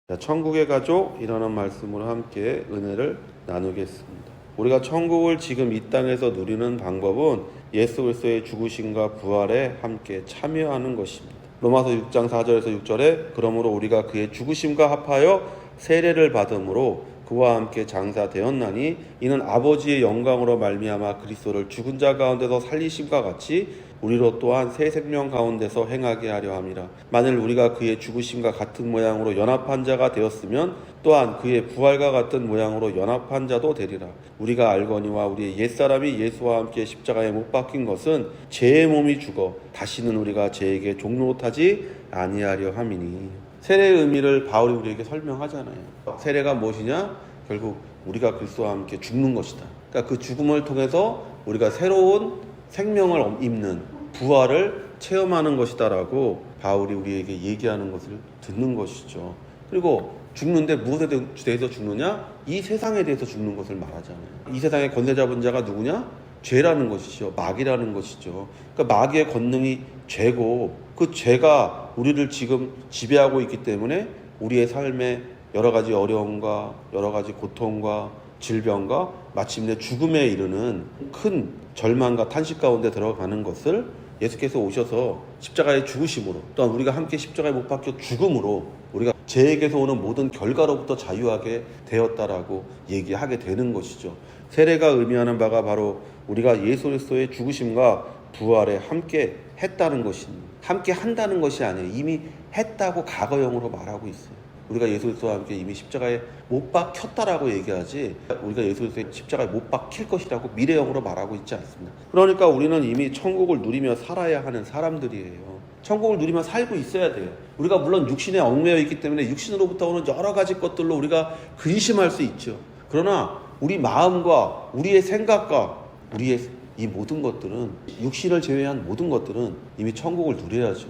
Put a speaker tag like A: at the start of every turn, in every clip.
A: 자, 천국의 가족이라는 말씀으로 함께 은혜를 나누겠습니다. 우리가 천국을 지금 이 땅에서 누리는 방법은 예수 그리스도의 죽으심과 부활에 함께 참여하는 것입니다. 로마서 6장 4절에서 6절에 그러므로 우리가 그의 죽으심과 합하여 세례를 받음으로 그와 함께 장사되었나니 이는 아버지의 영광으로 말미암아 그리스도를 죽은 자 가운데서 살리심과 같이 우리로 또한 새 생명 가운데서 행하게 하려 함이라. 만일 우리가 그의 죽으심과 같은 모양으로 연합한 자가 되었으면 또한 그의 부활과 같은 모양으로 연합한 자도 되리라. 우리가 알거니와 우리의 옛사람이 예수와 함께 십자가에 못 박힌 것은 죄의 몸이 죽어 다시는 우리가 죄에게 종노릇하지 아니하려 함이니. 세례의 의미를 바울이 우리에게 설명하잖아요. 세례가 무엇이냐? 결국 우리가 그리스도와 함께 죽는 것이다. 그러니까 그 죽음을 통해서 우리가 새로운 생명을 입는 부활을 체험하는 것이다라고 바울이 우리에게 얘기하는 것을 듣는 것이죠. 그리고 죽는데 무엇에 대해서 죽느냐? 이 세상에 대해서 죽는 것을 말하잖아요. 이 세상의 권세 잡은 자가 누구냐? 죄라는 것이죠. 마귀라는 것이죠. 그러니까 마귀의 권능이 죄고 그 죄가 우리를 지금 지배하고 있기 때문에 우리의 삶에 여러 가지 어려움과 여러 가지 고통과 질병과 마침내 죽음에 이르는 큰 절망과 탄식 가운데 들어가는 것을 예수께서 오셔서 십자가의 죽으심으로 또한 우리가 함께 십자가에 못 박혀 죽음으로 우리가 죄에게서 오는 모든 결과로부터 자유하게 되었다라고 얘기하게 되는 것이죠. 세례가 의미하는 바가 바로 우리가 예수 그리스도의 죽으심과 부활에 함께 했다는 것입니다. 함께 한다는 것이 아니에요. 이미 했다고 과거형으로 말하고 있어요. 우리가 예수 그리스도와 함께 이미 십자가에 못 박혔다라고 얘기하지 우리가 예수 그리스도의 십자가에 못 박힐 것이라고 미래형으로 말하고 있지 않습니다. 그러니까 우리는 이미 천국을 누리며 살아야 하는 사람들이에요. 천국을 누리며 살고 있어야 돼요. 우리가 물론 육신에 얽매여 있기 때문에 육신으로부터 오는 여러 가지 것들로 우리가 근심할 수 있죠. 그러나 우리 마음과 우리의 생각과 우리의 이 모든 것들은 육신을 제외한 모든 것들은 이미 천국을 누려야죠.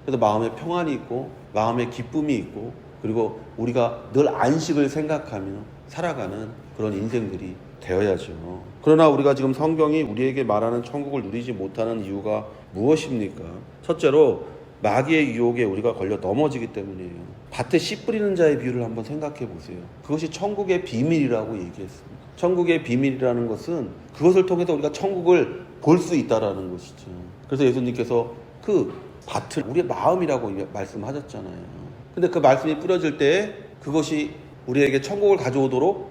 A: 그래서 마음에 평안이 있고 마음에 기쁨이 있고 그리고 우리가 늘 안식을 생각하며 살아가는 그런 인생들이 되어야죠. 그러나 우리가 지금 성경이 우리에게 말하는 천국을 누리지 못하는 이유가 무엇입니까? 첫째로 마귀의 유혹에 우리가 걸려 넘어지기 때문이에요. 밭에 씨 뿌리는 자의 비유를 한번 생각해 보세요. 그것이 천국의 비밀이라고 얘기했습니다. 천국의 비밀이라는 것은 그것을 통해서 우리가 천국을 볼 수 있다라는 것이죠. 그래서 예수님께서 그 밭을 우리의 마음이라고 말씀하셨잖아요. 근데 그 말씀이 뿌려질 때 그것이 우리에게 천국을 가져오도록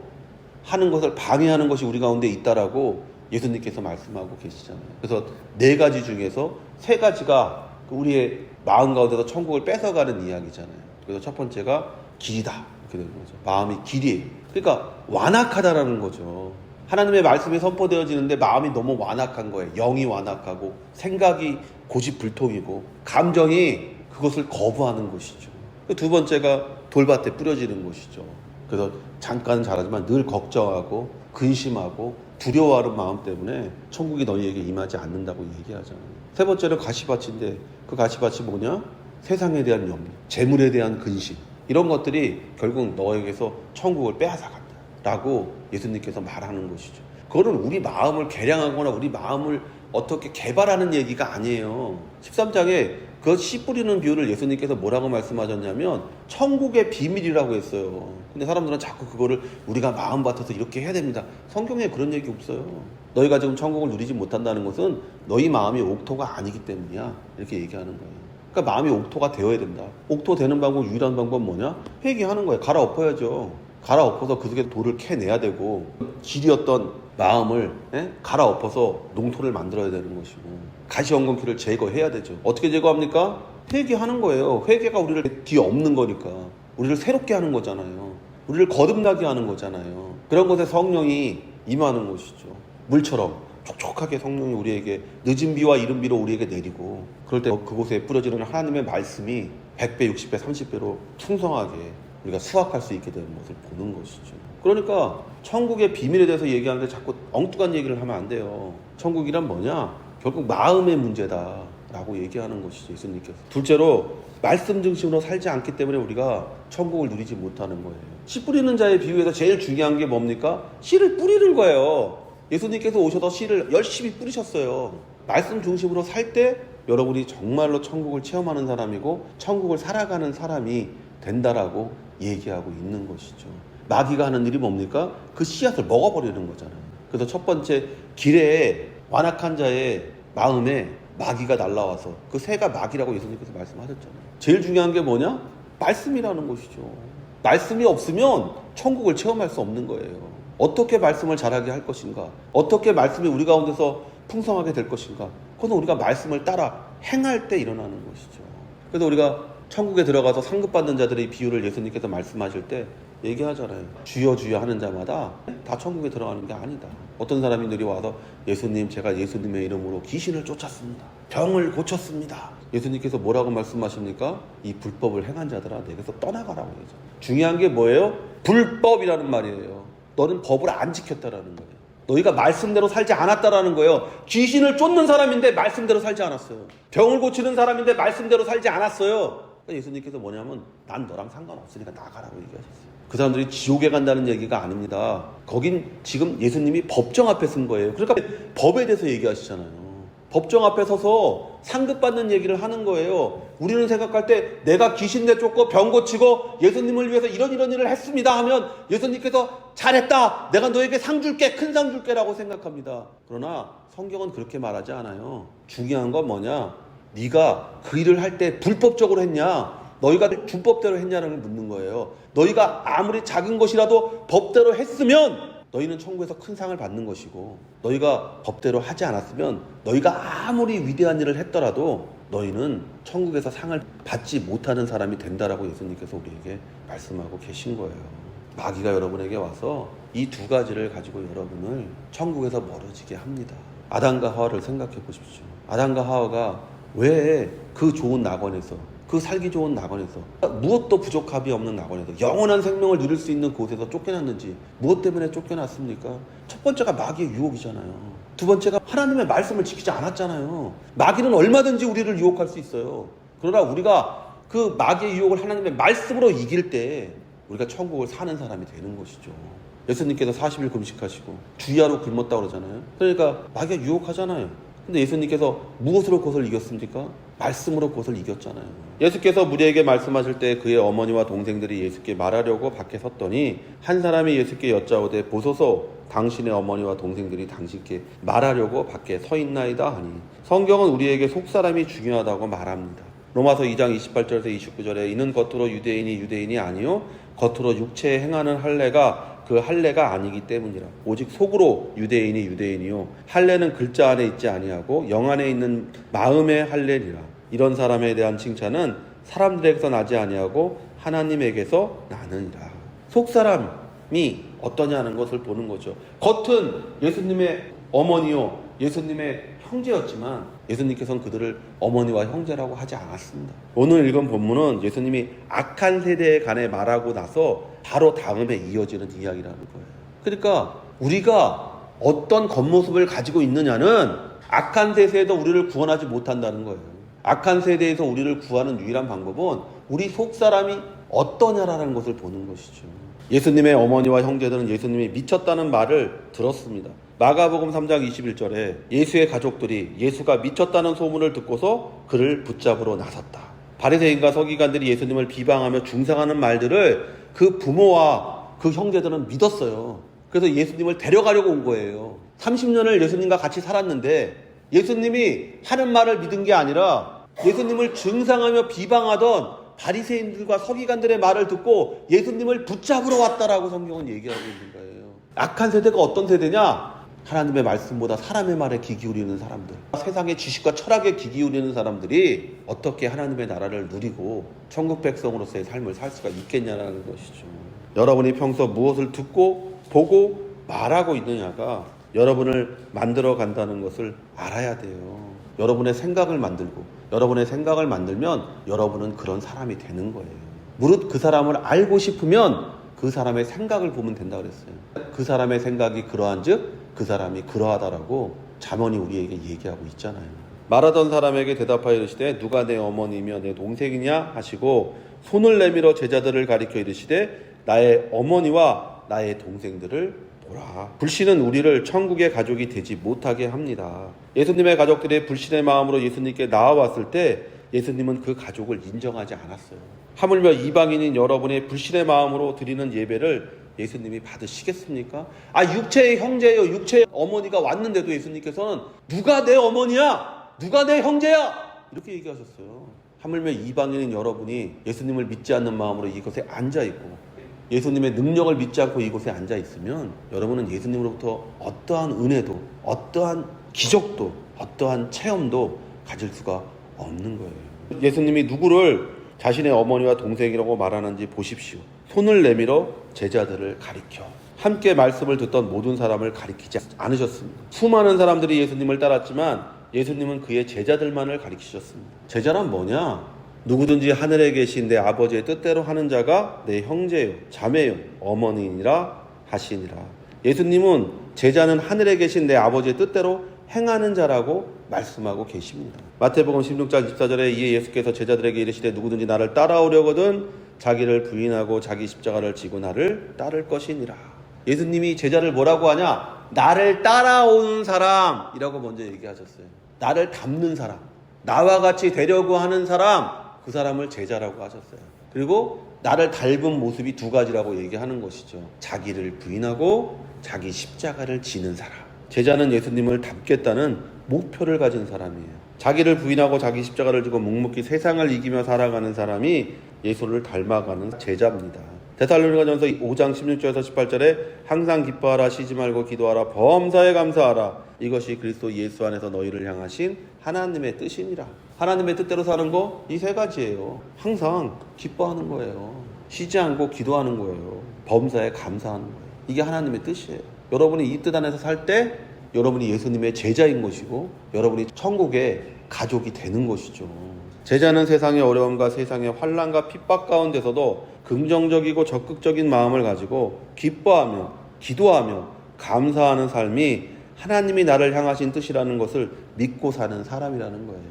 A: 하는 것을 방해하는 것이 우리 가운데 있다라고 예수님께서 말씀하고 계시잖아요. 그래서 4가지 중에서 3가지가 우리의 마음 가운데서 천국을 뺏어가는 이야기잖아요. 그래서 첫 번째가 길이다. 이렇게 되는 거죠. 마음이 길이에요. 그러니까 완악하다라는 거죠. 하나님의 말씀이 선포되어지는데 마음이 너무 완악한 거예요. 영이 완악하고 생각이 고집불통이고 감정이 그것을 거부하는 것이죠. 두 번째가 돌밭에 뿌려지는 것이죠. 그래서 잠깐은 잘하지만 늘 걱정하고 근심하고 두려워하는 마음 때문에 천국이 너희에게 임하지 않는다고 얘기하잖아요. 세 번째는 가시밭인데 그 가시밭이 뭐냐? 세상에 대한 염려, 재물에 대한 근심 이런 것들이 결국 너에게서 천국을 빼앗아간다 라고 예수님께서 말하는 것이죠. 그거는 우리 마음을 개량하거나 우리 마음을 어떻게 개발하는 얘기가 아니에요. 13장에 그 씨 뿌리는 비유를 예수님께서 뭐라고 말씀하셨냐면 천국의 비밀이라고 했어요. 근데 사람들은 자꾸 그거를 우리가 마음밭에서 이렇게 해야 됩니다. 성경에 그런 얘기 없어요. 너희가 지금 천국을 누리지 못한다는 것은 너희 마음이 옥토가 아니기 때문이야. 이렇게 얘기하는 거예요. 그러니까 마음이 옥토가 되어야 된다. 옥토 되는 방법, 유일한 방법은 뭐냐? 회개하는 거예요. 갈아엎어야죠. 갈아엎어서 그 속에 돌을 캐내야 되고 길이었던 마음을 갈아엎어서 농토를 만들어야 되는 것이고 가시엉겅퀴를 제거해야 되죠. 어떻게 제거합니까? 회개하는 거예요. 회개가 우리를 뒤엎는 거니까 우리를 새롭게 하는 거잖아요. 우리를 거듭나게 하는 거잖아요. 그런 것에 성령이 임하는 것이죠. 물처럼 촉촉하게 성령이 우리에게 늦은 비와 이른 비로 우리에게 내리고 그럴 때 그곳에 뿌려지는 하나님의 말씀이 100배, 60배, 30배로 풍성하게 우리가 수확할 수 있게 되는 것을 보는 것이죠. 그러니까 천국의 비밀에 대해서 얘기하는데 자꾸 엉뚱한 얘기를 하면 안 돼요. 천국이란 뭐냐? 결국 마음의 문제다라고 얘기하는 것이죠. 예수님께서. 둘째로 말씀 중심으로 살지 않기 때문에 우리가 천국을 누리지 못하는 거예요. 씨 뿌리는 자의 비유에서 제일 중요한 게 뭡니까? 씨를 뿌리는 거예요. 예수님께서 오셔서 씨를 열심히 뿌리셨어요. 말씀 중심으로 살 때 여러분이 정말로 천국을 체험하는 사람이고 천국을 살아가는 사람이 된다라고 얘기하고 있는 것이죠. 마귀가 하는 일이 뭡니까? 그 씨앗을 먹어버리는 거잖아요. 그래서 첫 번째, 길에 완악한 자의 마음에 마귀가 날라와서, 그 새가 마귀라고 예수님께서 말씀하셨잖아요. 제일 중요한 게 뭐냐? 말씀이라는 것이죠. 말씀이 없으면 천국을 체험할 수 없는 거예요. 어떻게 말씀을 잘하게 할 것인가? 어떻게 말씀이 우리 가운데서 풍성하게 될 것인가? 그건 우리가 말씀을 따라 행할 때 일어나는 것이죠. 그래서 우리가 천국에 들어가서 상급받는 자들의 비유를 예수님께서 말씀하실 때 얘기하잖아요. 주여 주여 하는 자마다 다 천국에 들어가는 게 아니다. 어떤 사람들이 와서 예수님, 제가 예수님의 이름으로 귀신을 쫓았습니다. 병을 고쳤습니다. 예수님께서 뭐라고 말씀하십니까? 이 불법을 행한 자들아, 내게서 떠나가라고 하죠. 중요한 게 뭐예요? 불법이라는 말이에요. 너는 법을 안 지켰다라는 거예요. 너희가 말씀대로 살지 않았다라는 거예요. 귀신을 쫓는 사람인데 말씀대로 살지 않았어요. 병을 고치는 사람인데 말씀대로 살지 않았어요. 예수님께서 뭐냐면 난 너랑 상관없으니까 나가라고 얘기하셨어요. 그 사람들이 지옥에 간다는 얘기가 아닙니다. 거긴 지금 예수님이 법정 앞에 쓴 거예요. 그러니까 법에 대해서 얘기하시잖아요. 법정 앞에 서서 상급받는 얘기를 하는 거예요. 우리는 생각할 때 내가 귀신 내쫓고 병 고치고 예수님을 위해서 이런 일을 했습니다 하면 예수님께서 잘했다, 내가 너에게 상 줄게, 큰 상 줄게 라고 생각합니다. 그러나 성경은 그렇게 말하지 않아요. 중요한 건 뭐냐? 네가 그 일을 할 때 불법적으로 했냐, 너희가 준법대로 했냐를 묻는 거예요. 너희가 아무리 작은 것이라도 법대로 했으면 너희는 천국에서 큰 상을 받는 것이고, 너희가 법대로 하지 않았으면 너희가 아무리 위대한 일을 했더라도 너희는 천국에서 상을 받지 못하는 사람이 된다라고 예수님께서 우리에게 말씀하고 계신 거예요. 마귀가 여러분에게 와서 이 두 가지를 가지고 여러분을 천국에서 멀어지게 합니다. 아담과 하와를 생각해 보십시오. 아담과 하와가 왜 그 좋은 낙원에서, 그 살기 좋은 낙원에서, 무엇도 부족함이 없는 낙원에서, 영원한 생명을 누릴 수 있는 곳에서 쫓겨났는지, 무엇 때문에 쫓겨났습니까? 첫 번째가 마귀의 유혹이잖아요. 두 번째가 하나님의 말씀을 지키지 않았잖아요. 마귀는 얼마든지 우리를 유혹할 수 있어요. 그러나 우리가 그 마귀의 유혹을 하나님의 말씀으로 이길 때 우리가 천국을 사는 사람이 되는 것이죠. 예수님께서 40일 금식하시고 주야로 굶었다고 그러잖아요. 그러니까 마귀가 유혹하잖아요. 근데 예수님께서 무엇으로 그것을 이겼습니까? 말씀으로 그것을 이겼잖아요. 예수께서 무리에게 말씀하실 때 그의 어머니와 동생들이 예수께 말하려고 밖에 섰더니 한 사람이 예수께 여짜오되 보소서, 당신의 어머니와 동생들이 당신께 말하려고 밖에 서 있나이다 하니, 성경은 우리에게 속사람이 중요하다고 말합니다. 로마서 2장 28절에서 29절에 이는 겉으로 유대인이 아니요 겉으로 육체에 행하는 할례가 그 할례가 아니기 때문이라. 오직 속으로 유대인이요 할례는 글자 안에 있지 아니하고 영 안에 있는 마음의 할례니라. 이런 사람에 대한 칭찬은 사람들에게서 나지 아니하고 하나님에게서 나느니라. 속사람이 어떠냐는 것을 보는 거죠. 겉은 예수님의 어머니요 예수님의 형제였지만 예수님께서는 그들을 어머니와 형제라고 하지 않았습니다. 오늘 읽은 본문은 예수님이 악한 세대에 관해 말하고 나서 바로 다음에 이어지는 이야기라는 거예요. 그러니까 우리가 어떤 겉모습을 가지고 있느냐는 악한 세대에도 우리를 구원하지 못한다는 거예요. 악한 세대에서 우리를 구하는 유일한 방법은 우리 속사람이 어떠냐라는 것을 보는 것이죠. 예수님의 어머니와 형제들은 예수님이 미쳤다는 말을 들었습니다. 마가복음 3장 21절에 예수의 가족들이 예수가 미쳤다는 소문을 듣고서 그를 붙잡으러 나섰다. 바리새인과 서기관들이 예수님을 비방하며 중상하는 말들을 그 부모와 그 형제들은 믿었어요. 그래서 예수님을 데려가려고 온 거예요. 30년을 예수님과 같이 살았는데 예수님이 하는 말을 믿은 게 아니라 예수님을 중상하며 비방하던 바리새인들과 서기관들의 말을 듣고 예수님을 붙잡으러 왔다라고 성경은 얘기하고 있는 거예요. 악한 세대가 어떤 세대냐? 하나님의 말씀보다 사람의 말에 귀 기울이는 사람들, 세상의 지식과 철학에 귀 기울이는 사람들이 어떻게 하나님의 나라를 누리고 천국 백성으로서의 삶을 살 수가 있겠냐는 것이죠. 여러분이 평소 무엇을 듣고 보고 말하고 있느냐가 여러분을 만들어 간다는 것을 알아야 돼요. 여러분의 생각을 만들고 여러분의 생각을 만들면 여러분은 그런 사람이 되는 거예요. 무릇 그 사람을 알고 싶으면 그 사람의 생각을 보면 된다 그랬어요. 그 사람의 생각이 그러한즉 그 사람이 그러하다라고 잠언이 우리에게 얘기하고 있잖아요. 말하던 사람에게 대답하여 이르시되 누가 내 어머니며 내 동생이냐 하시고 손을 내밀어 제자들을 가리켜 이르시되 나의 어머니와 나의 동생들을 오라. 불신은 우리를 천국의 가족이 되지 못하게 합니다. 예수님의 가족들이 불신의 마음으로 예수님께 나와왔을 때 예수님은 그 가족을 인정하지 않았어요. 하물며 이방인인 여러분의 불신의 마음으로 드리는 예배를 예수님이 받으시겠습니까? 육체의 형제예요. 육체의 어머니가 왔는데도 예수님께서는 누가 내 어머니야? 누가 내 형제야? 이렇게 얘기하셨어요. 하물며 이방인인 여러분이 예수님을 믿지 않는 마음으로 이곳에 앉아있고 예수님의 능력을 믿지 않고 이곳에 앉아있으면 여러분은 예수님으로부터 어떠한 은혜도 어떠한 기적도 어떠한 체험도 가질 수가 없는 거예요. 예수님이 누구를 자신의 어머니와 동생이라고 말하는지 보십시오. 손을 내밀어 제자들을 가리켜 함께 말씀을 듣던 모든 사람을 가리키지 않으셨습니다. 수많은 사람들이 예수님을 따랐지만 예수님은 그의 제자들만을 가리키셨습니다. 제자란 뭐냐? 누구든지 하늘에 계신 내 아버지의 뜻대로 하는 자가 내 형제요 자매요 어머니니라 하시니라. 예수님은 제자는 하늘에 계신 내 아버지의 뜻대로 행하는 자라고 말씀하고 계십니다. 마태복음 16장 24절에 이에 예수께서 제자들에게 이르시되 누구든지 나를 따라오려거든 자기를 부인하고 자기 십자가를 지고 나를 따를 것이니라. 예수님이 제자를 뭐라고 하냐? 나를 따라오는 사람이라고 먼저 얘기하셨어요. 나를 닮는 사람, 나와 같이 되려고 하는 사람, 그 사람을 제자라고 하셨어요. 그리고 나를 닮은 모습이 두 가지라고 얘기하는 것이죠. 자기를 부인하고 자기 십자가를 지는 사람. 제자는 예수님을 닮겠다는 목표를 가진 사람이에요. 자기를 부인하고 자기 십자가를 지고 묵묵히 세상을 이기며 살아가는 사람이 예수를 닮아가는 제자입니다. 데살로니가전서 5장 16절에서 18절에 항상 기뻐하라, 쉬지 말고 기도하라, 범사에 감사하라. 이것이 그리스도 예수 안에서 너희를 향하신 하나님의 뜻이니라. 하나님의 뜻대로 사는 거 이 세 가지예요. 항상 기뻐하는 거예요. 쉬지 않고 기도하는 거예요. 범사에 감사하는 거예요. 이게 하나님의 뜻이에요. 여러분이 이 뜻 안에서 살 때 여러분이 예수님의 제자인 것이고 여러분이 천국의 가족이 되는 것이죠. 제자는 세상의 어려움과 세상의 환난과 핍박 가운데서도 긍정적이고 적극적인 마음을 가지고 기뻐하며 기도하며 감사하는 삶이 하나님이 나를 향하신 뜻이라는 것을 믿고 사는 사람이라는 거예요.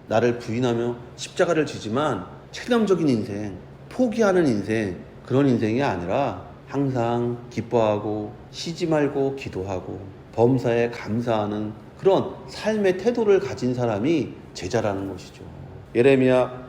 A: 나를 부인하며 십자가를 지지만 체념적인 인생, 포기하는 인생, 그런 인생이 아니라 항상 기뻐하고 쉬지 말고 기도하고 범사에 감사하는 그런 삶의 태도를 가진 사람이 제자라는 것이죠. 예레미야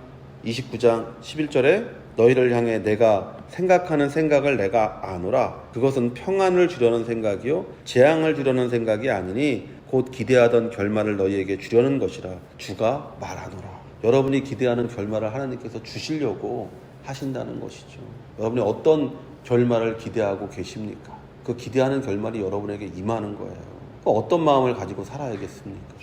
A: 29장 11절에 너희를 향해 내가 생각하는 생각을 내가 아노라. 그것은 평안을 주려는 생각이요 재앙을 주려는 생각이 아니니 곧 기대하던 결말을 너희에게 주려는 것이라. 주가 말하노라. 여러분이 기대하는 결말을 하나님께서 주시려고 하신다는 것이죠. 여러분이 어떤 결말을 기대하고 계십니까? 그 기대하는 결말이 여러분에게 임하는 거예요. 어떤 마음을 가지고 살아야겠습니까?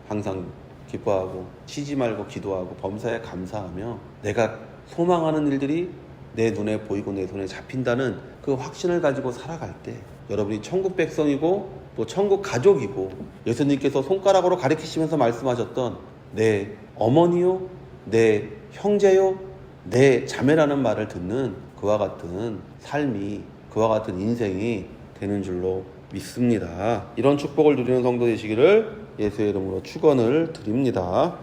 A: 항상 기뻐하고 쉬지 말고 기도하고 범사에 감사하며 내가 소망하는 일들이 내 눈에 보이고 내 손에 잡힌다는 그 확신을 가지고 살아갈 때 여러분이 천국 백성이고 또 천국 가족이고 예수님께서 손가락으로 가리키시면서 말씀하셨던 내 어머니요 내 형제요 내 자매라는 말을 듣는 그와 같은 삶이 그와 같은 인생이 되는 줄로 믿습니다. 이런 축복을 누리는 성도 되시기를 예수의 이름으로 축원을 드립니다.